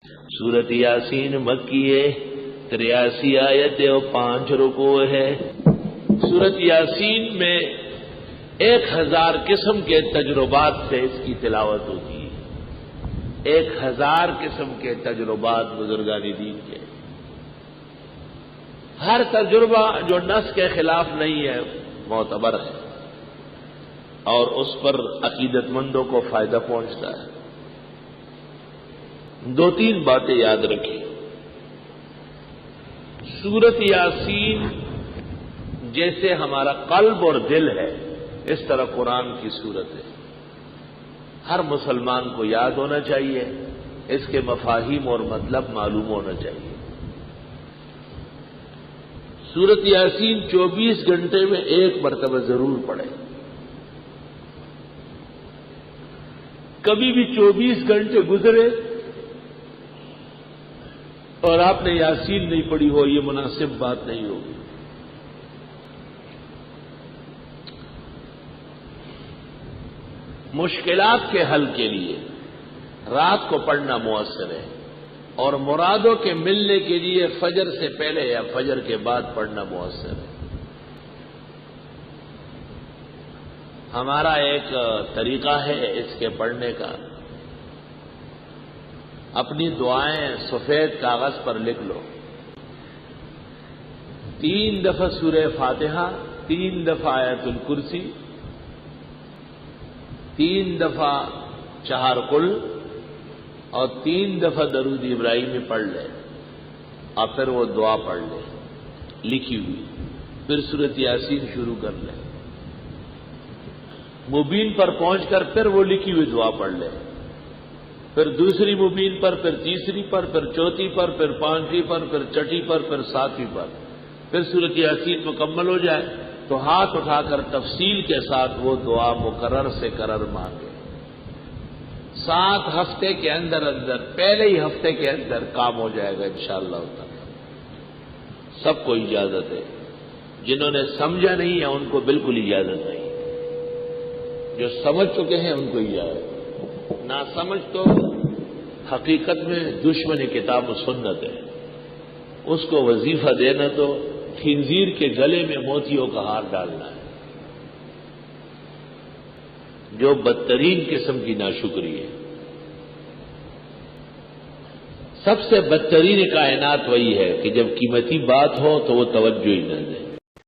سورت یاسین مکی ہے، 83 آیتیں اور 5 رکوع ہے۔ سورت یاسین میں 1000 قسم کے تجربات سے اس کی تلاوت ہوتی ہے۔ 1000 قسم کے تجربات بزرگان دین کے، ہر تجربہ جو نص کے خلاف نہیں ہے معتبر ہے اور اس پر عقیدت مندوں کو فائدہ پہنچتا ہے۔ 2-3 باتیں یاد رکھیں۔ سورت یاسین جیسے ہمارا قلب اور دل ہے، اس طرح قرآن کی سورت ہے۔ ہر مسلمان کو یاد ہونا چاہیے، اس کے مفاہیم اور مطلب معلوم ہونا چاہیے۔ سورت یاسین 24 گھنٹے میں 1 مرتبہ ضرور پڑھیں۔ کبھی بھی 24 گھنٹے گزرے اور آپ نے یاسین نہیں پڑھی ہو، یہ مناسب بات نہیں ہوگی۔ مشکلات کے حل کے لیے رات کو پڑھنا مؤثر ہے، اور مرادوں کے ملنے کے لیے فجر سے پہلے یا فجر کے بعد پڑھنا مؤثر ہے۔ ہمارا ایک طریقہ ہے اس کے پڑھنے کا، اپنی دعائیں سفید کاغذ پر لکھ لو۔ 3 دفعہ سورہ فاتحہ، 3 دفعہ آیت الکرسی، 3 دفعہ 4 قل اور 3 دفعہ درود ابراہیمی پڑھ لے، اور پھر وہ دعا پڑھ لے لکھی ہوئی، پھر سورت یاسین شروع کر لے۔ مبین پر پہنچ کر پھر وہ لکھی ہوئی دعا پڑھ لے، پھر دوسری مبین پر، پھر تیسری پر، پھر چوتھی پر، پھر 5ویں پر، پھر 6ٹھی پر، پھر 7ویں پر، پھر سورت یاسین مکمل ہو جائے تو ہاتھ اٹھا کر تفصیل کے ساتھ وہ دعا مقرر سے قرر مانگے۔ 7 ہفتے کے اندر پہلے ہی ہفتے کے اندر کام ہو جائے گا انشاءاللہ تعالی۔ سب کو اجازت ہے، جنہوں نے سمجھا نہیں ہے ان کو بالکل اجازت نہیں، جو سمجھ چکے ہیں ان کو اجازت، نہ سمجھ تو حقیقت میں دشمن کتاب و سنت ہے، اس کو وظیفہ دینا تو خنزیر کے گلے میں موتیوں کا ہار ڈالنا ہے، جو بدترین قسم کی ناشکری ہے۔ سب سے بدترین کائنات وہی ہے کہ جب قیمتی بات ہو تو وہ توجہ ہی نہ دے۔